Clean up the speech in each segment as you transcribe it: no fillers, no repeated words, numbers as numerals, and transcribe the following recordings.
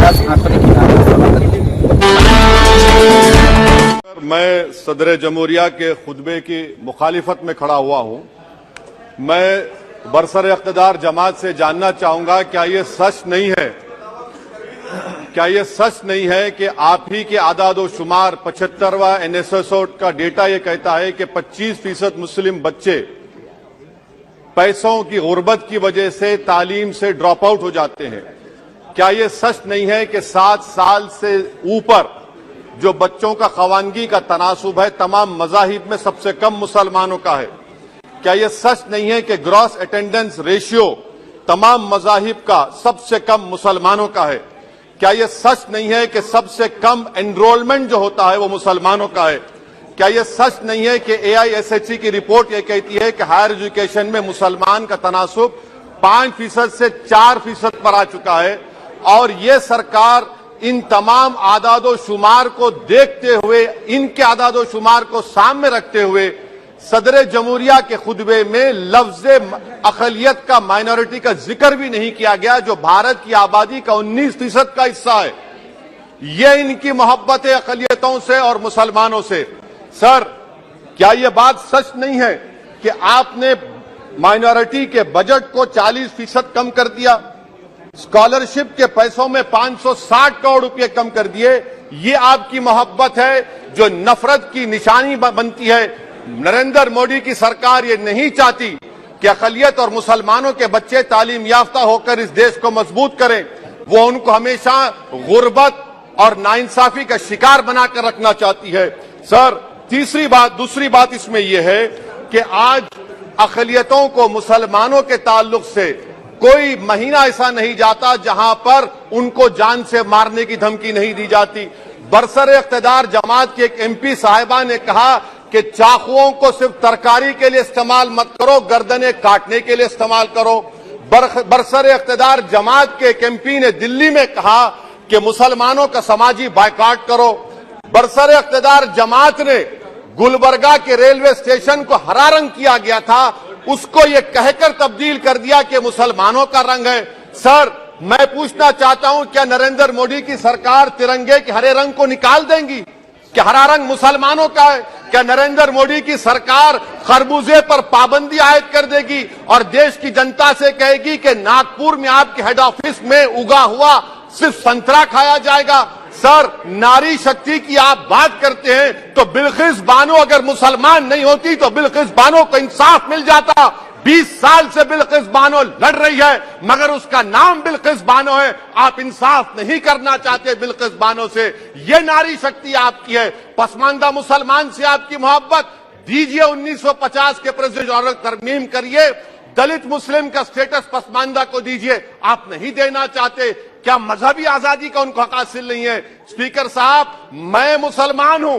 आज आंकड़े की मैं सदर जमहूरिया के खुतबे की मुखालिफत में खड़ा हुआ हूं। मैं बरसर इख्तिदार जमात से जानना चाहूंगा, क्या ये सच नहीं है कि आप ही के आदादो शुमार 75वां NSSO का डेटा ये कहता है कि 25% मुस्लिम बच्चे पैसों की गुर्बत की वजह से तालीम से ड्रॉप आउट हो जाते हैं। क्या ये सच नहीं है कि 7 साल से ऊपर जो बच्चों का खवानगी का तनासुब है तमाम मज़ाहिब में सबसे कम मुसलमानों का है? क्या यह सच नहीं है कि ग्रॉस अटेंडेंस रेशियो तमाम मज़ाहिब का सबसे कम मुसलमानों का है? क्या यह सच नहीं है कि सबसे कम एनरोलमेंट जो होता है वो मुसलमानों का है? क्या यह सच नहीं है कि AISHE की रिपोर्ट यह कहती है कि हायर एजुकेशन में मुसलमान का तनासुब 5% से 4% पर आ चुका है? और ये सरकार इन तमाम आदादो शुमार को देखते हुए, इनके आदादो शुमार को सामने रखते हुए सदर जमहूरिया के खुतबे में लफ्ज अकलियत का, माइनॉरिटी का जिक्र भी नहीं किया गया, जो भारत की आबादी का 19% का हिस्सा है। ये इनकी मोहब्बत है अकलियतों से और मुसलमानों से। सर, क्या यह बात सच नहीं है कि आपने माइनॉरिटी के बजट को 40% कम कर दिया, स्कॉलरशिप के पैसों में 560 करोड़ रुपए कम कर दिए? ये आपकी मोहब्बत है जो नफरत की निशानी बनती है। नरेंद्र मोदी की सरकार ये नहीं चाहती कि अक़लियत और मुसलमानों के बच्चे तालीम याफ्ता होकर इस देश को मजबूत करें। वो उनको हमेशा गुर्बत और नाइंसाफी का शिकार बनाकर रखना चाहती है। सर, दूसरी बात इसमें यह है कि आज अक़लियतों को मुसलमानों के ताल्लुक से कोई महीना ऐसा नहीं जाता जहां पर उनको जान से मारने की धमकी नहीं दी जाती। बरसर इख्तिदार जमात के एक MP साहिबा ने कहा कि चाकुओं को सिर्फ तरकारी के लिए इस्तेमाल मत करो, गर्दनें काटने के लिए इस्तेमाल करो। बरसर इख्तिदार जमात के एक MP ने दिल्ली में कहा कि मुसलमानों का समाजी बायकॉट करो। बरसर इख्तिदार जमात ने गुलबर्गा के रेलवे स्टेशन को हरा रंग किया गया था, उसको ये कहकर तब्दील कर दिया कि मुसलमानों का रंग है। सर, मैं पूछना चाहता हूं, क्या नरेंद्र मोदी की सरकार तिरंगे के हरे रंग को निकाल देंगी? क्या हरा रंग मुसलमानों का है? क्या नरेंद्र मोदी की सरकार खरबूजे पर पाबंदी आयद कर देगी और देश की जनता से कहेगी कि नागपुर में आपके हेड ऑफिस में उगा हुआ सिर्फ संतरा खाया जाएगा? सर, नारी शक्ति की आप बात करते हैं तो बिल्किस बानो अगर मुसलमान नहीं होती तो बिल्किस बानो को इंसाफ मिल जाता। 20 साल से बिल्किस बानो लड़ रही है, मगर उसका नाम बिल्किस बानो है। आप इंसाफ नहीं करना चाहते बिल्किस बानो से। ये नारी शक्ति आपकी है। पसमानदा मुसलमान से आपकी मोहब्बत, दीजिए 1950 के प्रेसिडेंट ऑर्डर तरमीम करिए, दलित मुस्लिम का स्टेटस पसमानदा को दीजिए। आप नहीं देना चाहते। क्या मजहबी आजादी का उनको हक हासिल नहीं है? स्पीकर साहब, मैं मुसलमान हूं,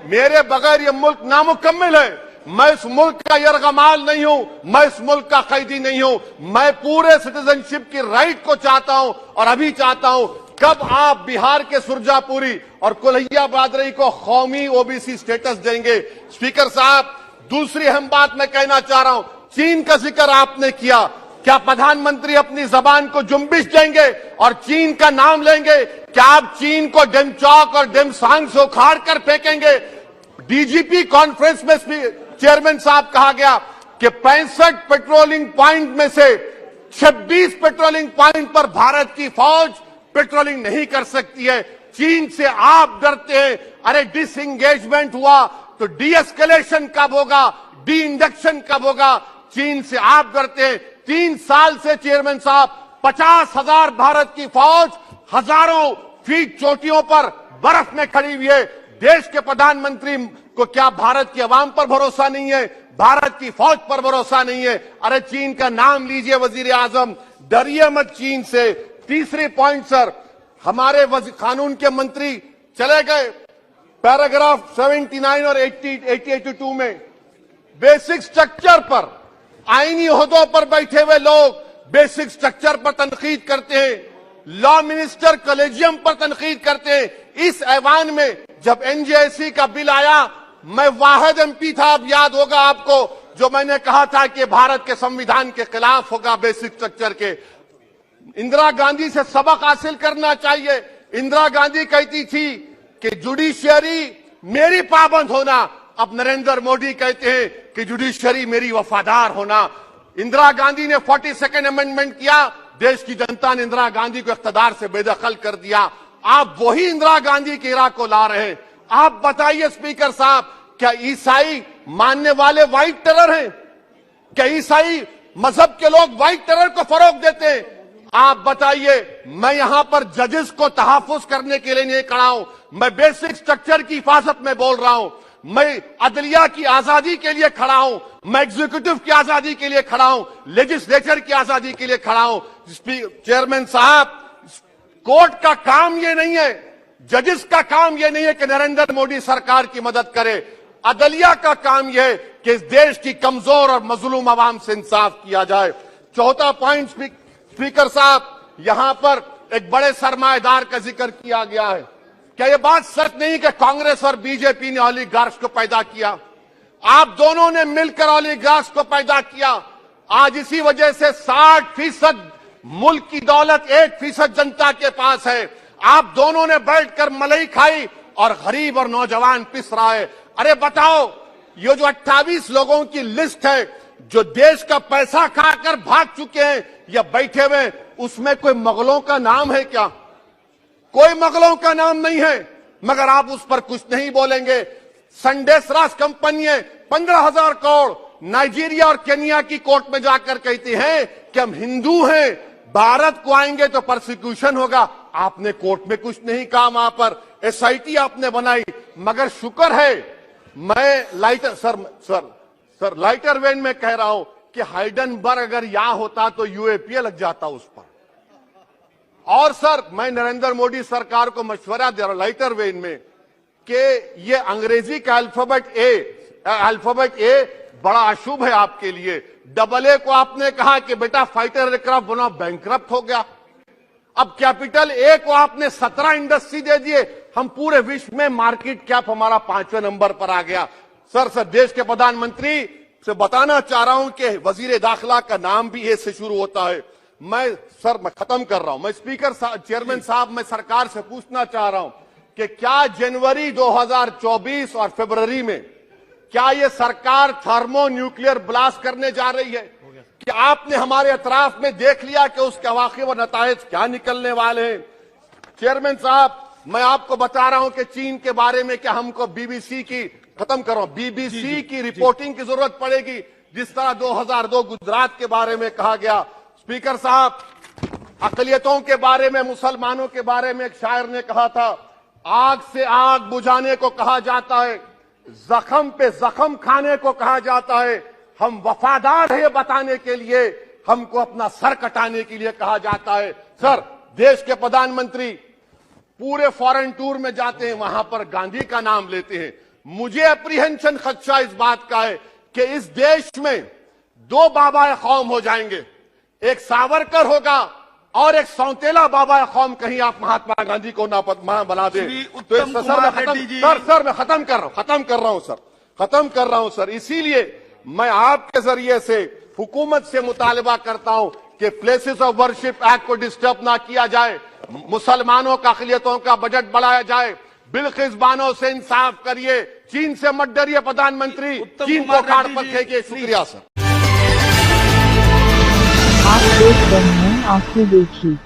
मेरे बगैर ये मुल्क नामुकम्मल है। मैं इस मुल्क का यरगमाल नहीं हूं, मैं इस मुल्क का कैदी नहीं हूं। मैं पूरे सिटीजनशिप की राइट को चाहता हूं और अभी चाहता हूं। कब आप बिहार के सुरजापुरी और कुल्हिया बादरी को कौमी OBC स्टेटस देंगे? स्पीकर साहब, दूसरी अहम बात मैं कहना चाह रहा हूं, चीन का जिक्र आपने किया। क्या प्रधानमंत्री अपनी जबान को जुम्बिश देंगे और चीन का नाम लेंगे? क्या आप चीन को डेमचौक और डेमसांग से उखाड़ कर फेंकेंगे? DGP कॉन्फ्रेंस में चेयरमैन साहब कहा गया कि 65 पेट्रोलिंग पॉइंट में से 26 पेट्रोलिंग पॉइंट पर भारत की फौज पेट्रोलिंग नहीं कर सकती है। चीन से आप डरते हैं। अरे, डिसएंगेजमेंट हुआ तो डीएस्केलेशन कब होगा? डी इंडक्शन कब होगा? चीन से आप डरते हैं। 3 साल से चेयरमैन साहब 50,000 भारत की फौज हजारों फीट चोटियों पर बर्फ में खड़ी हुई है। देश के प्रधानमंत्री को क्या भारत की आवाम पर भरोसा नहीं है? भारत की फौज पर भरोसा नहीं है? अरे, चीन का नाम लीजिए वजीर आजम, डरिए मत चीन से। तीसरी पॉइंट सर, हमारे कानून के मंत्री चले गए। पैराग्राफ 79 और 82 में बेसिक स्ट्रक्चर पर, आईनी ओहदों पर बैठे हुए लोग बेसिक स्ट्रक्चर पर तनकीद करते हैं, लॉ मिनिस्टर कॉलेजियम पर तनकीद करते हैं। इस ऐवान में जब NJSE का बिल आया, मैं वाहिद MP था, अब याद होगा आपको, जो मैंने कहा था कि भारत के संविधान के खिलाफ होगा बेसिक स्ट्रक्चर के। इंदिरा गांधी से सबक हासिल करना चाहिए। इंदिरा गांधी कहती थी कि जुडिशियरी मेरी पाबंद होना, अब नरेंद्र मोदी कहते हैं कि जुडिशियरी मेरी वफादार होना। इंदिरा गांधी ने 42nd अमेंडमेंट किया, देश की जनता ने इंदिरा गांधी को इख्तियार से बेदखल कर दिया। आप वही इंदिरा गांधी की राह को ला रहे हैं। आप बताइए स्पीकर साहब, क्या ईसाई मानने वाले व्हाइट टेरर हैं? क्या ईसाई मजहब के लोग व्हाइट टेरर को फरोग देते हैं? आप बताइए। मैं यहां पर जजेस को तहफ्फुज करने के लिए नहीं खड़ा हूं, मैं बेसिक स्ट्रक्चर की हिफाजत में बोल रहा हूं। मैं अदलिया की आजादी के लिए खड़ा हूं, मैं एग्जीक्यूटिव की आजादी के लिए खड़ा हूं, लेजिस्लेचर की आजादी के लिए खड़ा हूं। चेयरमैन साहब, कोर्ट का काम यह नहीं है, जजेस का काम यह नहीं है कि नरेंद्र मोदी सरकार की मदद करे। अदलिया का काम यह है कि इस देश की कमजोर और मजलूम आवाम से इंसाफ किया जाए। चौथा पॉइंट स्पीकर साहब, यहां पर एक बड़े सरमाएदार का जिक्र किया गया है। क्या यह बात सच नहीं कि कांग्रेस और बीजेपी ने ओलिगार्क्स को पैदा किया? आप दोनों ने मिलकर ओलिगार्क्स को पैदा किया। आज इसी वजह से 60% मुल्क की दौलत 1% जनता के पास है। आप दोनों ने बैठकर मलाई खाई और गरीब और नौजवान पिस रहा है। अरे बताओ, ये जो 28 लोगों की लिस्ट है जो देश का पैसा खाकर भाग चुके हैं या बैठे हुए, उसमें कोई मुगलों का नाम है क्या? कोई मुगलों का नाम नहीं है, मगर आप उस पर कुछ नहीं बोलेंगे। संडेस राज कंपनी 15,000 करोड़ नाइजीरिया और केनिया की कोर्ट में जाकर कहती है कि हम हिंदू हैं, भारत को आएंगे तो प्रोसिक्यूशन होगा। आपने कोर्ट में कुछ नहीं कहा, वहां पर SIT आपने बनाई। मगर शुक्र है, मैं लाइटर वेन में कह रहा हूं कि हाइडनबर्ग अगर यहां होता तो UAPA लग जाता उस पर। और सर, मैं नरेंद्र मोदी सरकार को मशवरा दे रहा हूं लाइटर वेन में कि ये अंग्रेजी का अल्फाबेट ए बड़ा अशुभ है आपके लिए। AA को आपने कहा कि बेटा फाइटर एयरक्राफ्ट बनाओ, बैंकरप्ट हो गया। अब कैपिटल A को आपने 17 इंडस्ट्री दे दिए, हम पूरे विश्व में मार्केट कैप हमारा 5वें नंबर पर आ गया। सर, देश के प्रधानमंत्री से बताना चाह रहा हूं कि वजीर दाखिला का नाम भी ए से शुरू होता है। मैं खत्म कर रहा हूं। मैं चेयरमैन साहब, मैं सरकार से पूछना चाह रहा हूं कि क्या जनवरी 2024 और फरवरी में क्या ये सरकार थर्मो न्यूक्लियर ब्लास्ट करने जा रही है? क्या आपने हमारे अतराफ में देख लिया कि उसके अवाक़िब व नताइज क्या निकलने वाले हैं? चेयरमैन साहब, मैं आपको बता रहा हूं कि चीन के बारे में क्या हमको BBC की रिपोर्टिंग की जरूरत पड़ेगी, जिस तरह 2002 गुजरात के बारे में कहा गया। स्पीकर साहब, अक़लियतों के बारे में, मुसलमानों के बारे में एक शायर ने कहा था, आग से आग बुझाने को कहा जाता है, जख्म पे जख्म खाने को कहा जाता है। हम वफादार है ये बताने के लिए, हमको अपना सर कटाने के लिए कहा जाता है। सर, देश के प्रधानमंत्री पूरे फॉरेन टूर में जाते हैं, वहां पर गांधी का नाम लेते हैं। मुझे अप्रीहेंशन, खदशा इस बात का है कि इस देश में 2 बाबा कौम हो जाएंगे, एक सावरकर होगा और एक सौतेला बाबा कौम। कहीं आप महात्मा गांधी को ना बना दे तो सर मैं खत्म कर रहा हूं सर। इसीलिए मैं आपके जरिए से हुकूमत से मुतालबा करता हूं कि प्लेसेस ऑफ वर्शिप एक्ट को डिस्टर्ब ना किया जाए, मुसलमानों का अक़लियतों का बजट बढ़ाया जाए, बिल्किस बानो से इंसाफ करिए, चीन से मत डरिए प्रधानमंत्री, चीन को काट पर फेंकिए। शुक्रिया सर। आप देख रहे हैं आंखें देखी।